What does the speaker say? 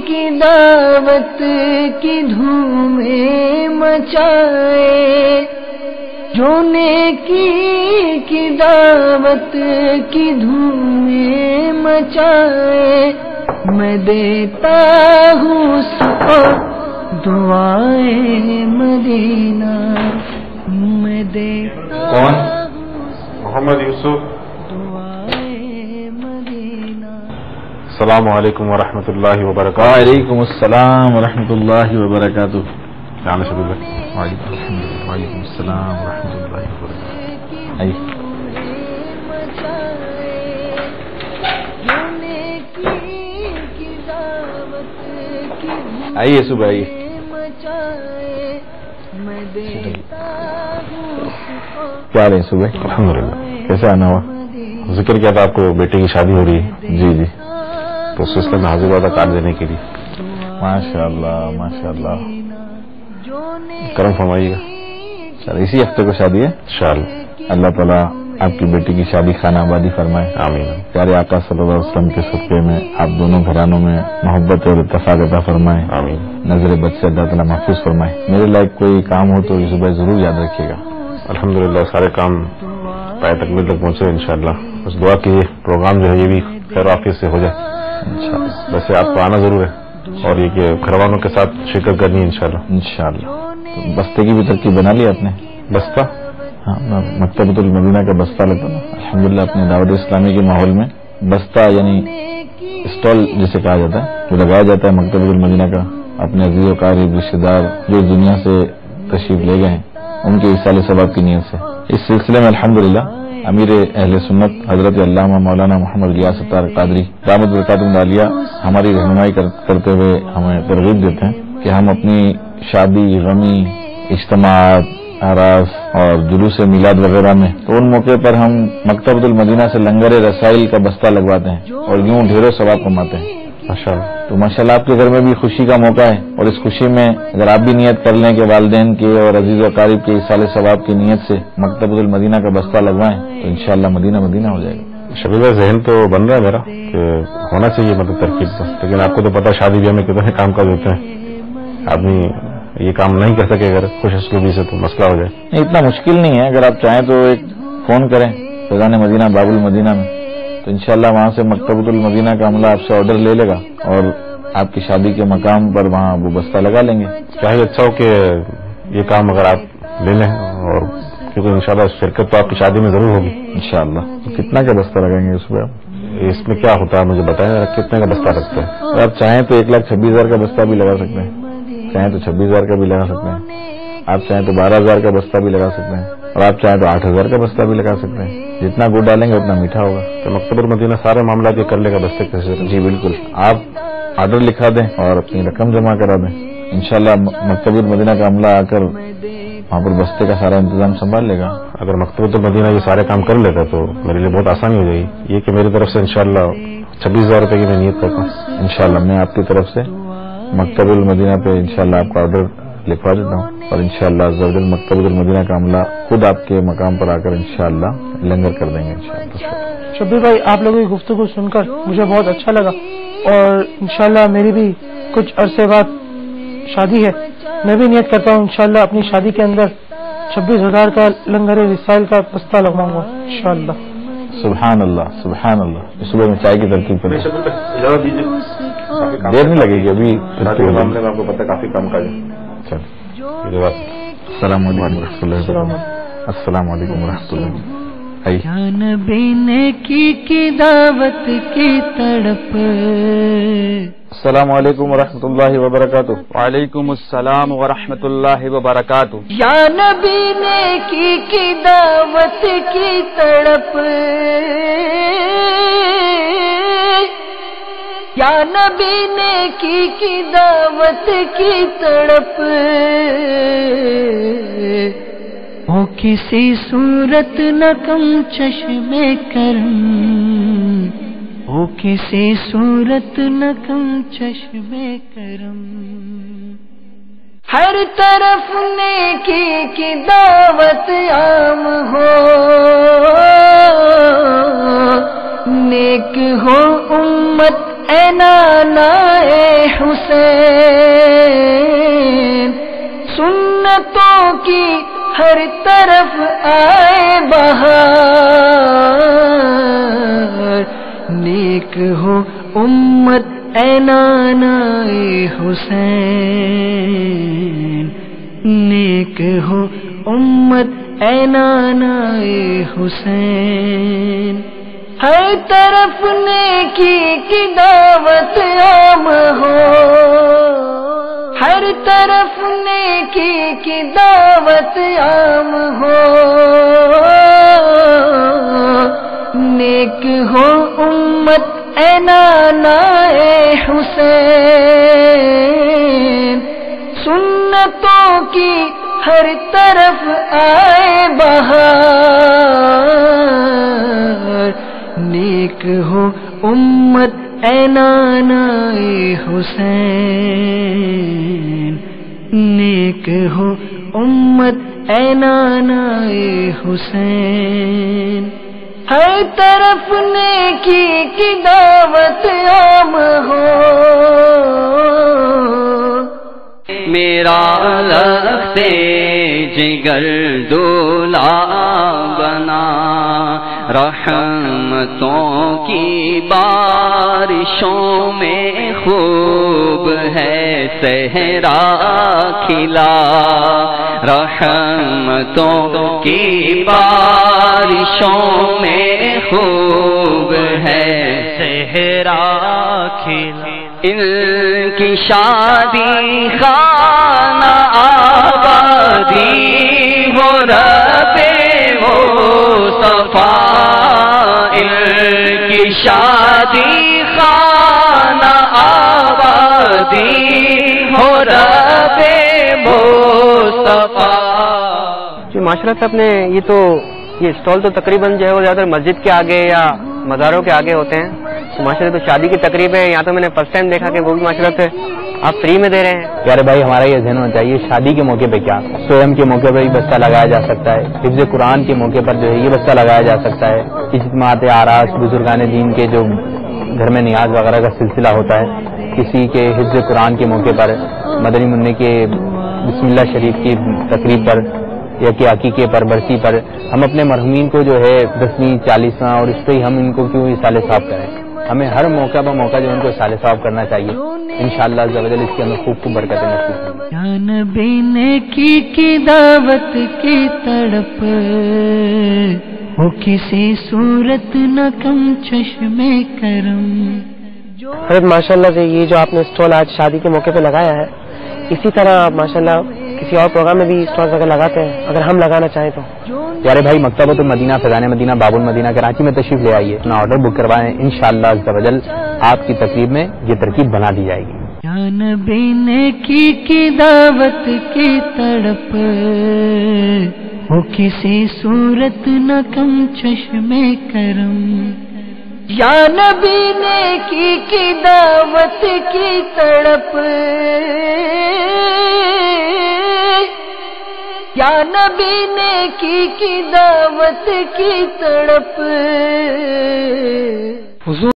کی دعوت کی دھومیں مچائے، جو نیکی کی دعوت کی دھومیں مچائے، میں دیتا ہوں سو دعائیں مدینہ، میں دیتا کون؟ محمد یوسف۔ السلام علیکم ورحمۃ اللہ وبرکاتہ۔ وعلیکم السلام ورحمۃ اللہ وبرکاتہ۔ وعلیکم السلام ورحمۃ اللہ وبرکاتہ۔ آئیے صبح آئیے۔ کیا رہے صبح؟ الحمدللہ۔ کیسے آنا ہوا؟ ذکر کیا تھا آپ کو بیٹے کی شادی ہو رہی ہے، جی جی، تو اس سلسلے میں حاضر ہوا تھا کارڈ دینے کے لیے۔ ماشاء اللہ ماشاء اللہ، کرم فرمائیے گا۔ چل اسی ہفتے کو شادی ہے انشاءاللہ۔ اللہ تعالیٰ آپ کی بیٹی کی شادی خانہ آبادی فرمائے۔ آمین۔ پیارے آقا صلی اللہ علیہ وسلم کے صدقے میں آپ دونوں گھرانوں میں محبت اور اتفاق عطا فرمائے۔ آمین۔ نظر بد سے اللہ تعالیٰ محفوظ فرمائے۔ میرے لائق کوئی کام ہو تو صبح ضرور یاد رکھیے گا۔ الحمدللہ سارے کام پائے تکمیل تک پہنچے انشاءاللہ۔ بس دعا کیجیے پروگرام جو ہے یہ بھی خیر عافیت سے ہو جائے انشاءاللہ۔ ویسے آپ کو آنا ضرور ہے، اور یہ کہ گھر والوں کے ساتھ شرکت کرنی ہے انشاءاللہ۔ انشاءاللہ۔ تو بستے کی بھی ترکیب بنا لی آپ نے؟ بستہ؟ ہاں، مکتبۃ المدینہ کا بستہ لگتا نا الحمدللہ اپنے دعوت اسلامی کے ماحول میں بستہ یعنی اسٹال جسے کہا جاتا ہے جو لگایا جاتا ہے مکتبۃ المدینہ کا، اپنے عزیز و قریب رشتے دار جو دنیا سے تشریف لے گئے ہیں ان کے ایصال ثواب کی نیت سے۔ اس سلسلے میں الحمدللہ امیر اہل سنت حضرت علامہ مولانا محمد غیاث ستار قادری دامت برکاتہ العالیہ ہماری رہنمائی کرتے ہوئے ہمیں ترغیب دیتے ہیں کہ ہم اپنی شادی، غمی، اجتماعات، اعراس اور جلوس میلاد وغیرہ میں تو ان موقع پر ہم مکتبۃ المدینہ سے لنگر رسائل کا بستہ لگواتے ہیں اور یوں ڈھیروں ثواب کماتے ہیں ماشاءاللہ۔ تو ماشاءاللہ آپ کے گھر میں بھی خوشی کا موقع ہے، اور اس خوشی میں اگر آپ بھی نیت کر لیں کہ والدین کے اور عزیز و اقارب کے ایصال ثواب کی نیت سے مکتبۃ المدینہ کا بستہ لگوائیں تو انشاءاللہ مدینہ مدینہ ہو جائے گا۔ شبیب بھائی ذہن تو بن رہا ہے میرا کہ ہونا چاہیے مطلب ترکیب سے، لیکن آپ کو تو پتا شادی بیاہ میں کتنے کام کاج ہوتے ہیں، آدمی یہ کام نہیں کر سکے اگر خوش اسلوبی سے تو مسئلہ ہو جائے۔ نہیں اتنا مشکل نہیں ہے، اگر آپ چاہیں تو ایک فون کریں فیضان مدینہ باب المدینہ میں، تو انشاءاللہ وہاں سے مکتبۃ المدینہ کا عملہ آپ سے آرڈر لے لے گا اور آپ کی شادی کے مقام پر وہاں وہ بستہ لگا لیں گے۔ چاہیے اچھا ہو کہ یہ کام اگر آپ لے لیں، اور کیونکہ انشاءاللہ شرکت تو آپ کی شادی میں ضرور ہوگی انشاءاللہ۔ تو کتنا کا بستہ لگائیں گے اس پہ آپ؟ اس میں کیا ہوتا ہے مجھے بتائیں، کتنے کا بستہ رکھتے ہیں؟ اگر آپ چاہیں تو 1,26,000 کا بستہ بھی لگا سکتے ہیں، چاہیں تو 26,000 کا بھی لگا سکتے ہیں، آپ چاہیں تو 12,000 کا بستہ بھی لگا سکتے ہیں، اور آپ چاہیں تو 8,000 کا بستہ بھی لگا سکتے ہیں۔ جتنا گڑ ڈالیں گے اتنا میٹھا ہوگا۔ تو مکتبۃ المدینہ سارے معاملات یہ کر لے گا بستے کیسے؟ جی بالکل، آپ آرڈر لکھا دیں اور اپنی رقم جمع کرا دیں، انشاءاللہ مکتبۃ المدینہ کا عملہ آ کر وہاں پر بستے کا سارا انتظام سنبھال لے گا۔ اگر مکتبۃ المدینہ یہ سارے کام کر لیتا تو میرے لیے بہت آسانی ہو جائے گی۔ یہ کہ میری طرف سے انشاءاللہ 26,000 روپے کی میں نیت کرتا ہوں انشاءاللہ میں آپ کی طرف سے مکتبۃ المدینہ پہ انشاءاللہ آپ کا آرڈر لکھوا دیتا ہوں، اور انشاءاللہ عز و جل مکتبۃ المدینہ کا عملہ خود آپ کے مقام پر آ کر انشاءاللہ لنگر کر دیں گے انشاءاللہ۔ شبیر بھائی آپ لوگوں کی گفتگو سن کر مجھے بہت اچھا لگا، اور انشاءاللہ میری بھی کچھ عرصے بعد شادی ہے، میں بھی نیت کرتا ہوں انشاءاللہ اپنی شادی کے اندر 26,000 کا لنگر رسائل کا بستہ لگواؤں گا انشاءاللہ۔ سبحان اللہ سبحان اللہ۔ صبح میں چائے کی ترکیب کریں، دیر نہیں لگے گی ابھی معاملے میں آپ کو پتہ کافی کام کاج ہے۔ السلام علیکم ورحمۃ اللہ وبرکاتہ۔ السلام علیکم ورحمۃ اللہ۔ یا نبی نے کی دعوت کی تڑپ، السلام علیکم ورحمۃ اللہ وبرکاتہ۔ وعلیکم السلام ورحمۃ اللہ وبرکاتہ۔ یا نبی نے کی دعوت کی تڑپ، یا نبی نے کی دعوت کی تڑپ، ہو کسی صورت نہ کم چشم کرم، ہو کسی صورت نہ کم چشم کرم، ہر طرف نیکی کی دعوت عام ہو، نیک ہو امت اے نانائے حسین، سنتوں کی ہر طرف آئے بہار، نیک ہو امت اے نانائے حسین، نیک ہو امت اے نانائے حسین، ہر طرف نیکی کی دعوت عام ہو، ہر طرف نیکی کی دعوت عام ہو، نیک ہو امت اے نانائے حسین، سنتوں کی ہر طرف آئے بہار، نیک ہو امت اے نانائے حسین، نیک ہو امت اے نانائے حسین، ہر طرف نیکی کی دعوت عام ہو۔ میرا لخت جگر دولا بنا، رحمتوں کی بارشوں میں خوب ہے صحرا کھلا، رحمتوں کی بارشوں میں خوب ہے صحرا کھلا، ان کی شادی خانہ آبادی ہو رب مصطفیٰ، ان کی شادی خانہ آبادی ہو رب مصطفیٰ۔ جی معاشرہ سے اپنے یہ اسٹال تو تقریباً جو ہے وہ زیادہ مسجد کے آگے یا مزاروں کے آگے ہوتے ہیں، معاشرے تو شادی کی تقریب ہے، یہاں تو میں نے فرسٹ ٹائم دیکھا کہ وہ بھی معاشرہ سے آپ فری میں دے رہے ہیں۔ پیارے بھائی ہمارا یہ ذہن ہونا چاہیے شادی کے موقع پہ کیا، سوئم کے موقع پر بھی بستہ لگایا جا سکتا ہے، حفظ قرآن کے موقع پر جو ہے یہ بستہ لگایا جا سکتا ہے، اجتماعات آراس بزرگان دین کے جو گھر میں نیاز وغیرہ کا سلسلہ ہوتا ہے، کسی کے حفظ قرآن کے موقع پر، مدنی منع کے بسم اللہ شریف کی تقریب پر یا کہ عقیقے پر، برسی پر، ہم اپنے مرحومین کو جو ہے 10ویں 40واں اور اس پہ ہی ہم ان کو کیوں اصالہ ثواب کریں، ہمیں ہر موقع بہ موقع جو ان کو اصالہ ثواب کرنا چاہیے، انشاءاللہ عز و جل اس کے اندر خوب برکتیں نصیب ہوں گی۔ یا نبی نیکی کی دعوت کی تڑپ، ہو کسی صورت نہ کم چشم کرم۔ حضرت ماشاءاللہ سے یہ جو آپ نے اسٹال آج شادی کے موقع پہ لگایا ہے، اسی طرح ماشاءاللہ کسی اور پروگرام میں بھی اسٹال اگر لگاتے ہیں، اگر ہم لگانا چاہیں تو۔ پیارے بھائی مکتبۃ المدینہ فیضان مدینہ باب المدینہ کراچی میں تشریف لے آئیے، اپنا آرڈر بک کروائیں، انشاءاللہ عز و جل آپ کی تقریب میں یہ ترکیب بنا دی جائے گی۔ یا نبی نیکی کی دعوت کی تڑپ، ہو کسی صورت نہ کم چشم کرم۔ یا نبی نیکی کی دعوت کی تڑپ، یا نبی نیکی کی دعوت کی تڑپ، حضور